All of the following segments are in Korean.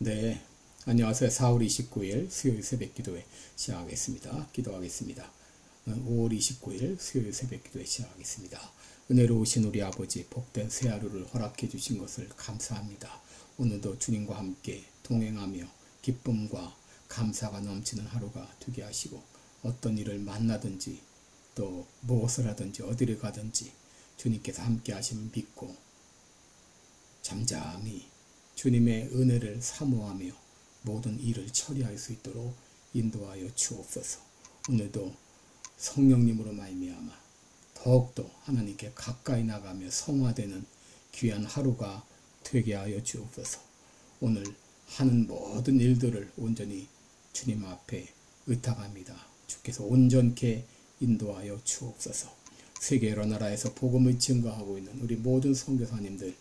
네, 안녕하세요. 4월 29일 수요일 새벽 기도회 시작하겠습니다. 기도하겠습니다. 5월 29일 수요일 새벽 기도회 시작하겠습니다. 은혜로우신 우리 아버지, 복된 새 하루를 허락해 주신 것을 감사합니다. 오늘도 주님과 함께 동행하며 기쁨과 감사가 넘치는 하루가 되게 하시고, 어떤 일을 만나든지 또 무엇을 하든지 어디를 가든지 주님께서 함께 하심을 믿고 잠잠히 주님의 은혜를 사모하며 모든 일을 처리할 수 있도록 인도하여 주옵소서. 오늘도 성령님으로 말미암아 더욱더 하나님께 가까이 나가며 성화되는 귀한 하루가 되게 하여 주옵소서. 오늘 하는 모든 일들을 온전히 주님 앞에 의탁합니다. 주께서 온전케 인도하여 주옵소서. 세계 여러 나라에서 복음을 증거하고 있는 우리 모든 선교사님들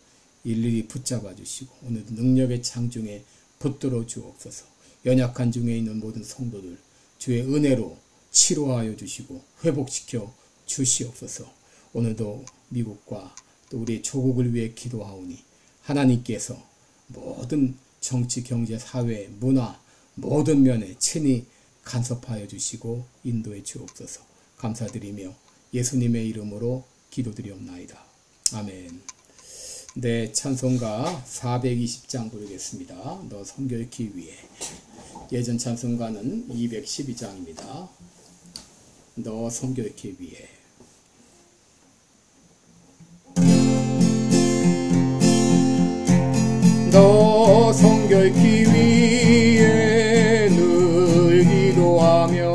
일일이 붙잡아 주시고, 오늘도 능력의 장중에 붙들어 주옵소서. 연약한 중에 있는 모든 성도들 주의 은혜로 치료하여 주시고 회복시켜 주시옵소서. 오늘도 미국과 또 우리 조국을 위해 기도하오니 하나님께서 모든 정치, 경제, 사회, 문화 모든 면에 친히 간섭하여 주시고 인도해 주옵소서. 감사드리며 예수님의 이름으로 기도드리옵나이다. 아멘. 네, 찬송가 420장 부르겠습니다. 너 성결케 위해. 예전 찬송가는 212장입니다. 너 성결케 위해. 너 성결케 위해 늘 기도하며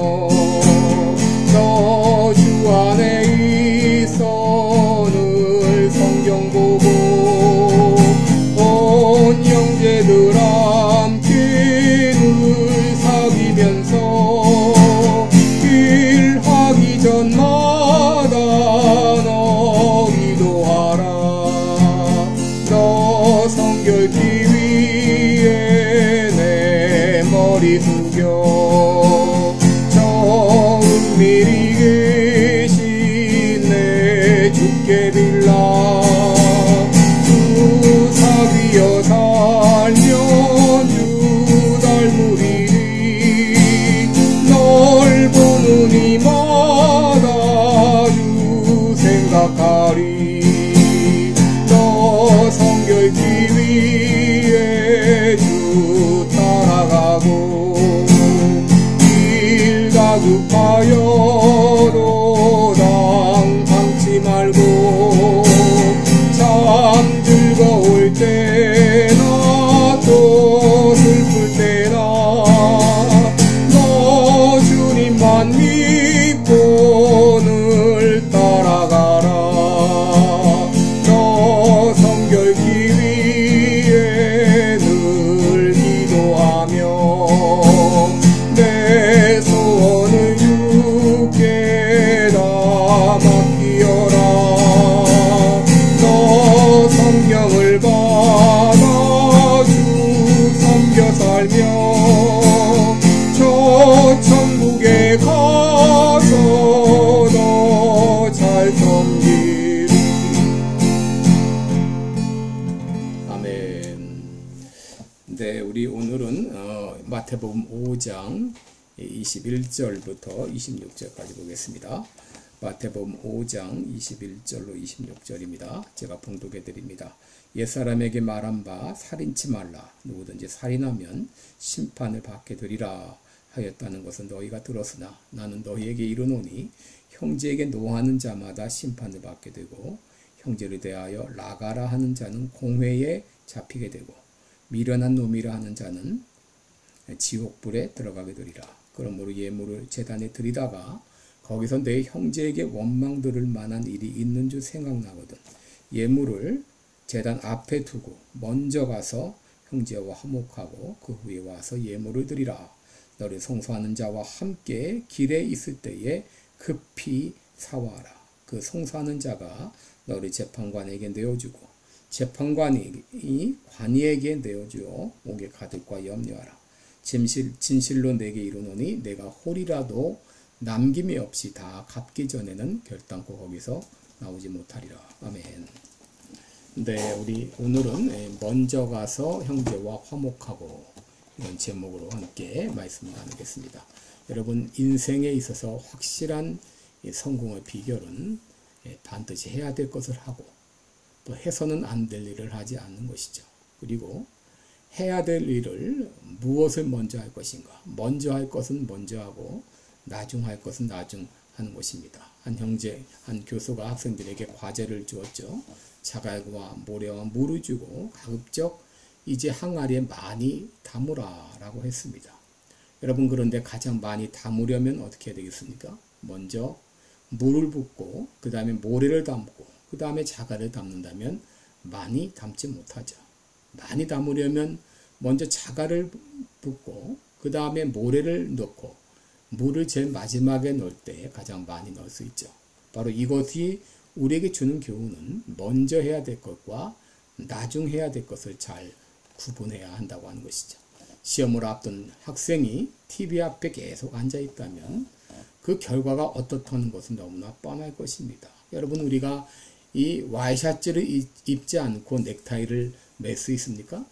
너 주 안에 있어 늘 성경 보고 온 형제들 함께 늘 사귀면서 일하기 전마다 너 기도하라. 너 성결케 위해 내 머리 숙여 저 은밀히 계신 내 주께 빌라. 주 사귀어 살면 주 닮으리니 널 보는 이마다 주 생각하리. 너 성결케 위해 주 따라가고 길 가급하여도 당치 말고 참 즐거울 때나 또 슬플 때나 너 주님만 믿고 늘 따라가라. 너 성결케 위해 늘 기도하며 내 소원을 주께 다 맡기어라. 너 성령을 받아 주 섬겨 살며 저 천국에 가서 너 잘 섬기리. 아멘. 네, 우리 오늘은 마태복음 5장 21절부터 26절까지 보겠습니다. 마태복음 5장 21절로 26절입니다. 제가 봉독해 드립니다. 옛사람에게 말한 바 살인치 말라. 누구든지 살인하면 심판을 받게 되리라 하였다는 것은 너희가 들었으나 나는 너희에게 이르노니 형제에게 노하는 자마다 심판을 받게 되고 형제를 대하여 나가라 하는 자는 공회에 잡히게 되고 미련한 놈이라 하는 자는 지옥불에 들어가게 되리라. 그러므로 예물을 제단에 드리다가 거기서 내 형제에게 원망 들을 만한 일이 있는 줄 생각나거든 예물을 제단 앞에 두고 먼저 가서 형제와 화목하고 그 후에 와서 예물을 드리라. 너를 송사하는 자와 함께 길에 있을 때에 급히 사와라. 그 송사하는 자가 너를 재판관에게 내어주고 재판관이 관이에게 내어주어 옥에 가둘까 염려하라. 진실로 내게 이르노니 내가 홀이라도 남김이 없이 다 갚기 전에는 결단코 거기서 나오지 못하리라. 아멘. 네, 우리 오늘은 먼저 가서 형제와 화목하고 이런 제목으로 함께 말씀 나누겠습니다. 여러분, 인생에 있어서 확실한 성공의 비결은 반드시 해야 될 것을 하고 또 해서는 안 될 일을 하지 않는 것이죠. 그리고 해야 될 일을 무엇을 먼저 할 것인가, 먼저 할 것은 먼저 하고 나중 할 것은 나중 하는 것입니다. 한 교수가 학생들에게 과제를 주었죠. 자갈과 모래와 물을 주고 가급적 이제 항아리에 많이 담으라 라고 했습니다. 여러분, 그런데 가장 많이 담으려면 어떻게 해야 되겠습니까? 먼저 물을 붓고 그 다음에 모래를 담고 그 다음에 자갈을 담는다면 많이 담지 못하죠. 많이 담으려면 먼저 자갈을 붓고 그 다음에 모래를 넣고 물을 제일 마지막에 넣을 때 가장 많이 넣을 수 있죠. 바로 이것이 우리에게 주는 교훈은 먼저 해야 될 것과 나중 해야 될 것을 잘 구분해야 한다고 하는 것이죠. 시험을 앞둔 학생이 TV 앞에 계속 앉아 있다면 그 결과가 어떻다는 것은 너무나 뻔할 것입니다. 여러분, 우리가 이 와이셔츠를 입지 않고 넥타이를 맬 수 있습니까?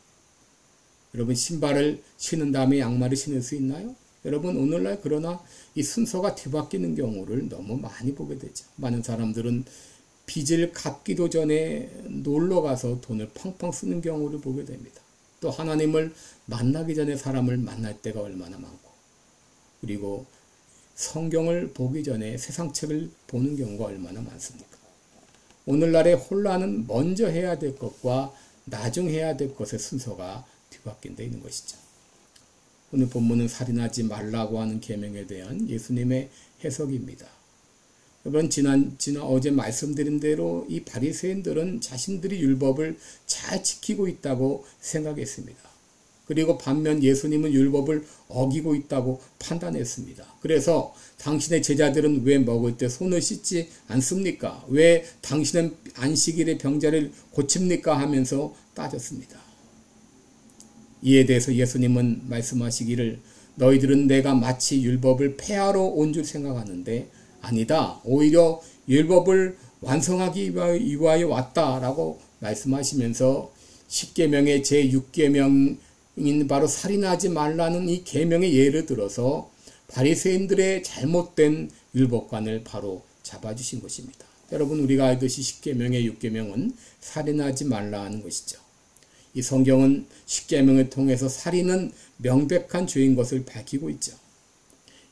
여러분, 신발을 신은 다음에 양말을 신을 수 있나요? 여러분, 오늘날 그러나 이 순서가 뒤바뀌는 경우를 너무 많이 보게 되죠. 많은 사람들은 빚을 갚기도 전에 놀러 가서 돈을 펑펑 쓰는 경우를 보게 됩니다. 또 하나님을 만나기 전에 사람을 만날 때가 얼마나 많고, 그리고 성경을 보기 전에 세상책을 보는 경우가 얼마나 많습니까? 오늘날의 혼란은 먼저 해야 될 것과 나중 해야 될 것의 순서가 뒤바뀐 데 있는 것이죠. 오늘 본문은 살인하지 말라고 하는 계명에 대한 예수님의 해석입니다. 여러분, 어제 말씀드린 대로 이 바리새인들은 자신들이 율법을 잘 지키고 있다고 생각했습니다. 그리고 반면 예수님은 율법을 어기고 있다고 판단했습니다. 그래서 당신의 제자들은 왜 먹을 때 손을 씻지 않습니까? 왜 당신은 안식일에 병자를 고칩니까? 하면서 따졌습니다. 이에 대해서 예수님은 말씀하시기를 너희들은 내가 마치 율법을 폐하러 온 줄 생각하는데 아니다. 오히려 율법을 완성하기 위하여 왔다라고 말씀하시면서 10계명의 제6계명인 바로 살인하지 말라는 이 계명의 예를 들어서 바리새인들의 잘못된 율법관을 바로 잡아주신 것입니다. 여러분, 우리가 알듯이 10계명의 6계명은 살인하지 말라 하는 것이죠. 이 성경은 10계명을 통해서 살인은 명백한 죄인 것을 밝히고 있죠.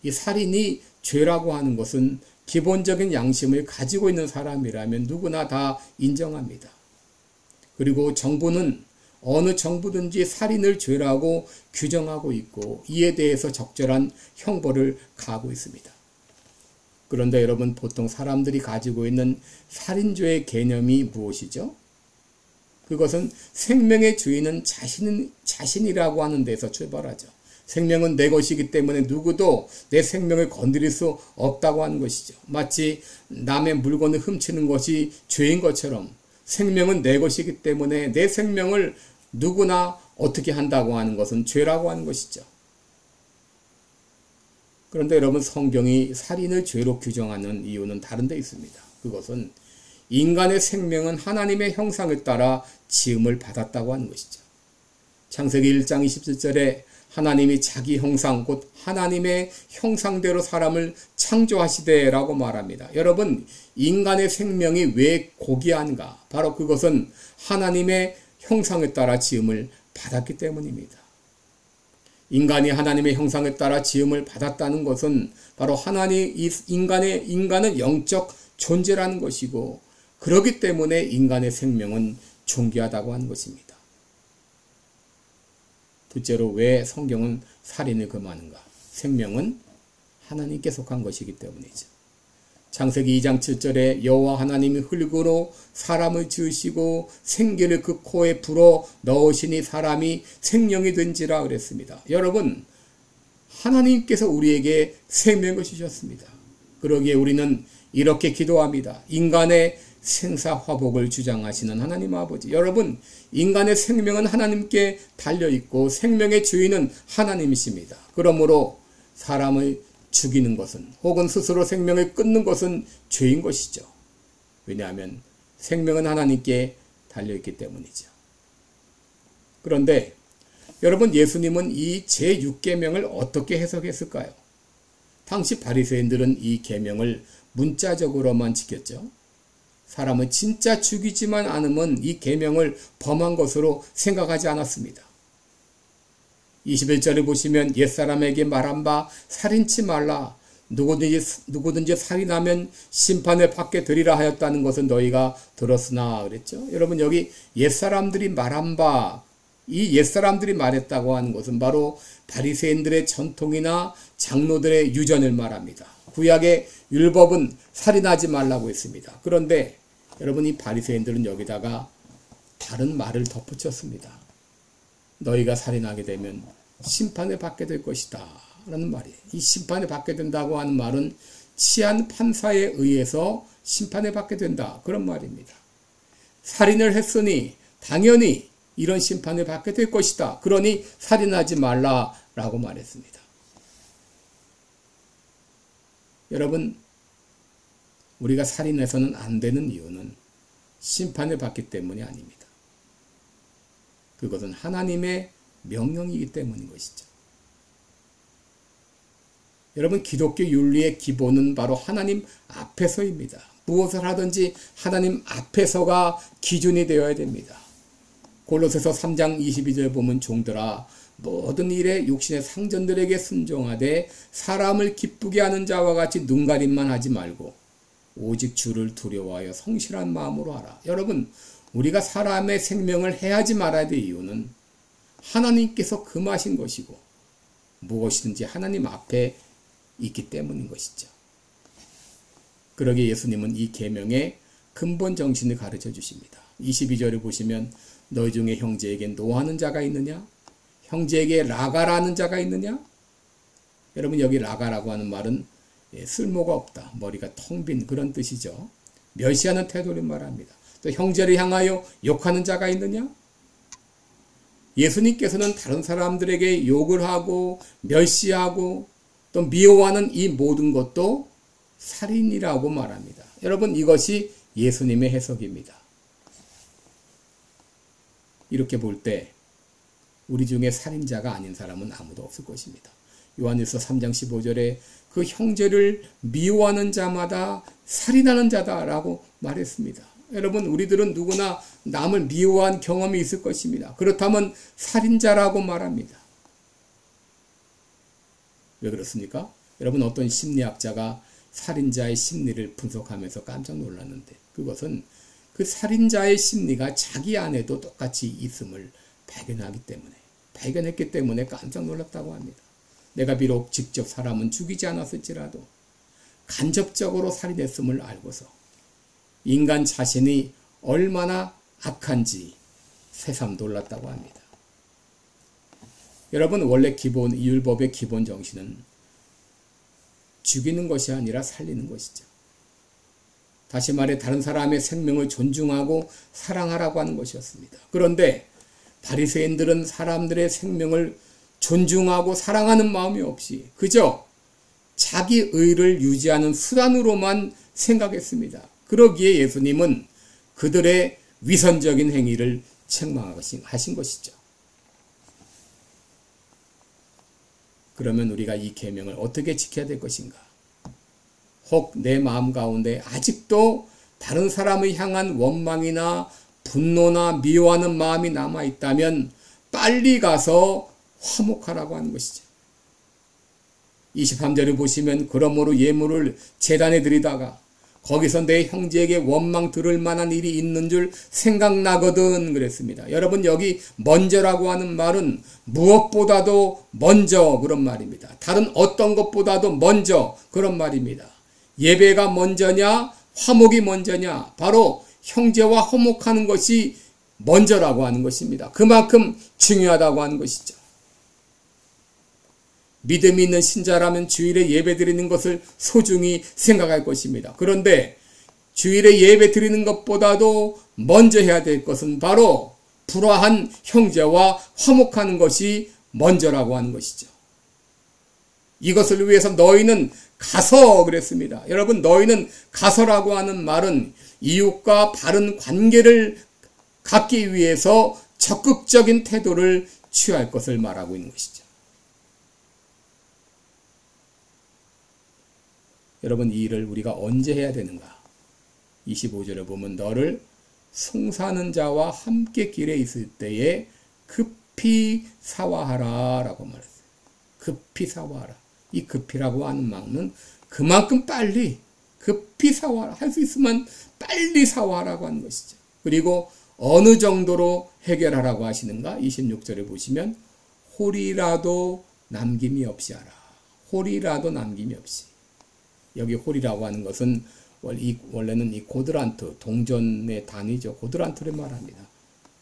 이 살인이 죄라고 하는 것은 기본적인 양심을 가지고 있는 사람이라면 누구나 다 인정합니다. 그리고 정부는 어느 정부든지 살인을 죄라고 규정하고 있고 이에 대해서 적절한 형벌을 가하고 있습니다. 그런데 여러분, 보통 사람들이 가지고 있는 살인죄의 개념이 무엇이죠? 그것은 생명의 주인은 자신이라고 하는 데서 출발하죠. 생명은 내 것이기 때문에 누구도 내 생명을 건드릴 수 없다고 하는 것이죠. 마치 남의 물건을 훔치는 것이 죄인 것처럼 생명은 내 것이기 때문에 내 생명을 누구나 어떻게 한다고 하는 것은 죄라고 하는 것이죠. 그런데 여러분, 성경이 살인을 죄로 규정하는 이유는 다른 데 있습니다. 그것은 인간의 생명은 하나님의 형상을 따라 지음을 받았다고 하는 것이죠. 창세기 1장 27절에 하나님이 자기 형상 곧 하나님의 형상대로 사람을 창조하시되라고 말합니다. 여러분, 인간의 생명이 왜 고귀한가? 바로 그것은 하나님의 형상을 따라 지음을 받았기 때문입니다. 인간이 하나님의 형상을 따라 지음을 받았다는 것은 바로 인간은 영적 존재라는 것이고, 그렇기 때문에 인간의 생명은 존귀하다고 하는 것입니다. 둘째로 왜 성경은 살인을 금하는가? 생명은 하나님께 속한 것이기 때문이죠. 창세기 2장 7절에 여호와 하나님이 흙으로 사람을 지으시고 생기를 그 코에 불어 넣으시니 사람이 생명이 된지라 그랬습니다. 여러분, 하나님께서 우리에게 생명을 주셨습니다. 그러기에 우리는 이렇게 기도합니다. 인간의 생사화복을 주장하시는 하나님 아버지, 여러분, 인간의 생명은 하나님께 달려있고 생명의 주인은 하나님이십니다. 그러므로 사람을 죽이는 것은 혹은 스스로 생명을 끊는 것은 죄인 것이죠. 왜냐하면 생명은 하나님께 달려있기 때문이죠. 그런데 여러분, 예수님은 이 제6계명을 어떻게 해석했을까요? 당시 바리새인들은 이 계명을 문자적으로만 지켰죠. 사람은 진짜 죽이지만 않으면 이 계명을 범한 것으로 생각하지 않았습니다. 21절을 보시면 옛사람에게 말한 바 살인치 말라. 누구든지 살인하면 심판을 받게 되리라 하였다는 것은 너희가 들었으나 그랬죠. 여러분, 여기 옛사람들이 말한 바, 이 옛사람들이 말했다고 하는 것은 바로 바리새인들의 전통이나 장로들의 유전을 말합니다. 구약의 율법은 살인하지 말라고 했습니다. 그런데 여러분, 이 바리새인들은 여기다가 다른 말을 덧붙였습니다. 너희가 살인하게 되면 심판을 받게 될 것이다 라는 말이에요. 이 심판을 받게 된다고 하는 말은 치안 판사에 의해서 심판을 받게 된다, 그런 말입니다. 살인을 했으니 당연히 이런 심판을 받게 될 것이다. 그러니 살인하지 말라라고 말했습니다. 여러분, 우리가 살인해서는 안 되는 이유는 심판을 받기 때문이 아닙니다. 그것은 하나님의 명령이기 때문인 것이죠. 여러분, 기독교 윤리의 기본은 바로 하나님 앞에서입니다. 무엇을 하든지 하나님 앞에서가 기준이 되어야 됩니다. 골로새서 3장 22절 보면 종들아 모든 일에 육신의 상전들에게 순종하되 사람을 기쁘게 하는 자와 같이 눈가림만 하지 말고 오직 주를 두려워하여 성실한 마음으로 하라. 여러분, 우리가 사람의 생명을 해하지 말아야 될 이유는 하나님께서 금하신 것이고 무엇이든지 하나님 앞에 있기 때문인 것이죠. 그러기에 예수님은 이 계명의 근본 정신을 가르쳐 주십니다. 22절을 보시면 너희 중에 형제에게 노하는 자가 있느냐? 형제에게 라가라는 자가 있느냐? 여러분, 여기 라가라고 하는 말은 쓸모가 없다, 머리가 텅 빈 그런 뜻이죠. 멸시하는 태도를 말합니다. 또 형제를 향하여 욕하는 자가 있느냐? 예수님께서는 다른 사람들에게 욕을 하고 멸시하고 또 미워하는 이 모든 것도 살인이라고 말합니다. 여러분, 이것이 예수님의 해석입니다. 이렇게 볼 때 우리 중에 살인자가 아닌 사람은 아무도 없을 것입니다. 요한일서 3장 15절에 그 형제를 미워하는 자마다 살인하는 자다라고 말했습니다. 여러분, 우리들은 누구나 남을 미워한 경험이 있을 것입니다. 그렇다면 살인자라고 말합니다. 왜 그렇습니까? 여러분, 어떤 심리학자가 살인자의 심리를 분석하면서 깜짝 놀랐는데 그것은 그 살인자의 심리가 자기 안에도 똑같이 있음을 발견했기 때문에 깜짝 놀랐다고 합니다. 내가 비록 직접 사람은 죽이지 않았을지라도 간접적으로 살인했음을 알고서 인간 자신이 얼마나 악한지 새삼 놀랐다고 합니다. 여러분, 원래 이 율법의 기본 정신은 죽이는 것이 아니라 살리는 것이죠. 다시 말해 다른 사람의 생명을 존중하고 사랑하라고 하는 것이었습니다. 그런데 바리새인들은 사람들의 생명을 존중하고 사랑하는 마음이 없이 그저 자기 의를 유지하는 수단으로만 생각했습니다. 그러기에 예수님은 그들의 위선적인 행위를 책망하신 것이죠. 그러면 우리가 이 계명을 어떻게 지켜야 될 것인가? 혹 내 마음 가운데 아직도 다른 사람을 향한 원망이나 분노나 미워하는 마음이 남아있다면 빨리 가서 화목하라고 하는 것이죠. 23절을 보시면 그러므로 예물을 제단에 드리다가 거기서 내 형제에게 원망 들을 만한 일이 있는 줄 생각나거든 그랬습니다. 여러분, 여기 먼저라고 하는 말은 무엇보다도 먼저 그런 말입니다. 다른 어떤 것보다도 먼저 그런 말입니다. 예배가 먼저냐 화목이 먼저냐, 바로 형제와 화목하는 것이 먼저라고 하는 것입니다. 그만큼 중요하다고 하는 것이죠. 믿음이 있는 신자라면 주일에 예배 드리는 것을 소중히 생각할 것입니다. 그런데 주일에 예배 드리는 것보다도 먼저 해야 될 것은 바로 불화한 형제와 화목하는 것이 먼저라고 하는 것이죠. 이것을 위해서 너희는 가서 그랬습니다. 여러분, 너희는 가서라고 하는 말은 이웃과 바른 관계를 갖기 위해서 적극적인 태도를 취할 것을 말하고 있는 것이죠. 여러분, 이 일을 우리가 언제 해야 되는가? 25절에 보면 너를 송사하는 자와 함께 길에 있을 때에 급히 사화하라 라고 말했어요. 급히 사화하라. 이 급히라고 하는 말은 그만큼 빨리 급히 사화하라. 할 수 있으면 빨리 사화하라고 하는 것이죠. 그리고 어느 정도로 해결하라고 하시는가? 26절에 보시면 홀이라도 남김이 없이 하라. 홀이라도 남김이 없이. 여기 홀이라고 하는 것은 원래는 이 고드란트, 동전의 단위죠. 고드란트를 말합니다.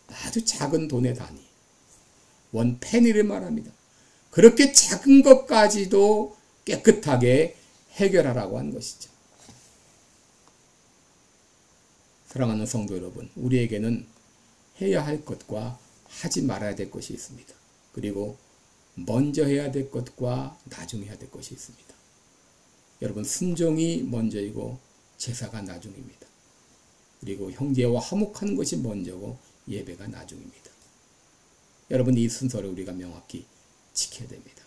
아주 작은 돈의 단위. 원 페니를 말합니다. 그렇게 작은 것까지도 깨끗하게 해결하라고 하는 것이죠. 사랑하는 성도 여러분, 우리에게는 해야 할 것과 하지 말아야 될 것이 있습니다. 그리고 먼저 해야 될 것과 나중에 해야 될 것이 있습니다. 여러분, 순종이 먼저이고 제사가 나중입니다. 그리고 형제와 화목하는 것이 먼저고 예배가 나중입니다. 여러분, 이 순서를 우리가 명확히 지켜야 됩니다.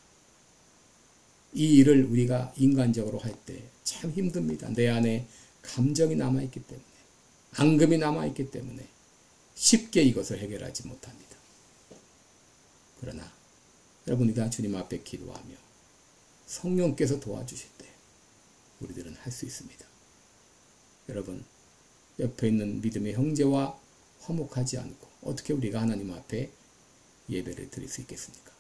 이 일을 우리가 인간적으로 할 때 참 힘듭니다. 내 안에 감정이 남아있기 때문에, 앙금이 남아있기 때문에 쉽게 이것을 해결하지 못합니다. 그러나 여러분, 우리가 주님 앞에 기도하며 성령께서 도와주실 때 우리들은 할 수 있습니다. 여러분, 옆에 있는 믿음의 형제와 화목하지 않고 어떻게 우리가 하나님 앞에 예배를 드릴 수 있겠습니까?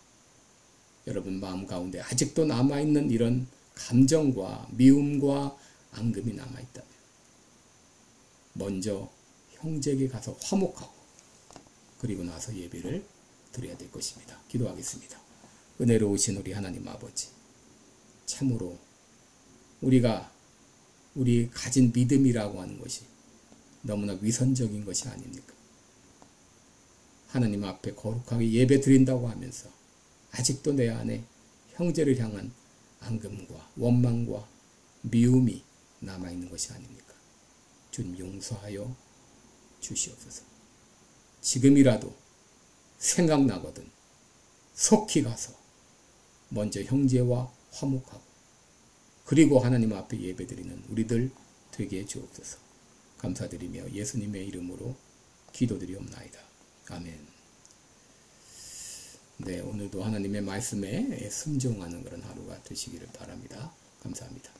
여러분 마음 가운데 아직도 남아있는 이런 감정과 미움과 앙금이 남아있다면 먼저 형제에게 가서 화목하고 그리고 나서 예배를 드려야 될 것입니다. 기도하겠습니다. 은혜로우신 우리 하나님 아버지, 참으로 우리 가진 믿음이라고 하는 것이 너무나 위선적인 것이 아닙니까? 하나님 앞에 거룩하게 예배 드린다고 하면서 아직도 내 안에 형제를 향한 앙금과 원망과 미움이 남아있는 것이 아닙니까? 주님 용서하여 주시옵소서. 지금이라도 생각나거든 속히 가서 먼저 형제와 화목하고 그리고 하나님 앞에 예배드리는 우리들 되게 해 주옵소서. 감사드리며 예수님의 이름으로 기도드리옵나이다. 아멘. 네, 오늘도 하나님의 말씀에 순종하는 그런 하루가 되시기를 바랍니다. 감사합니다.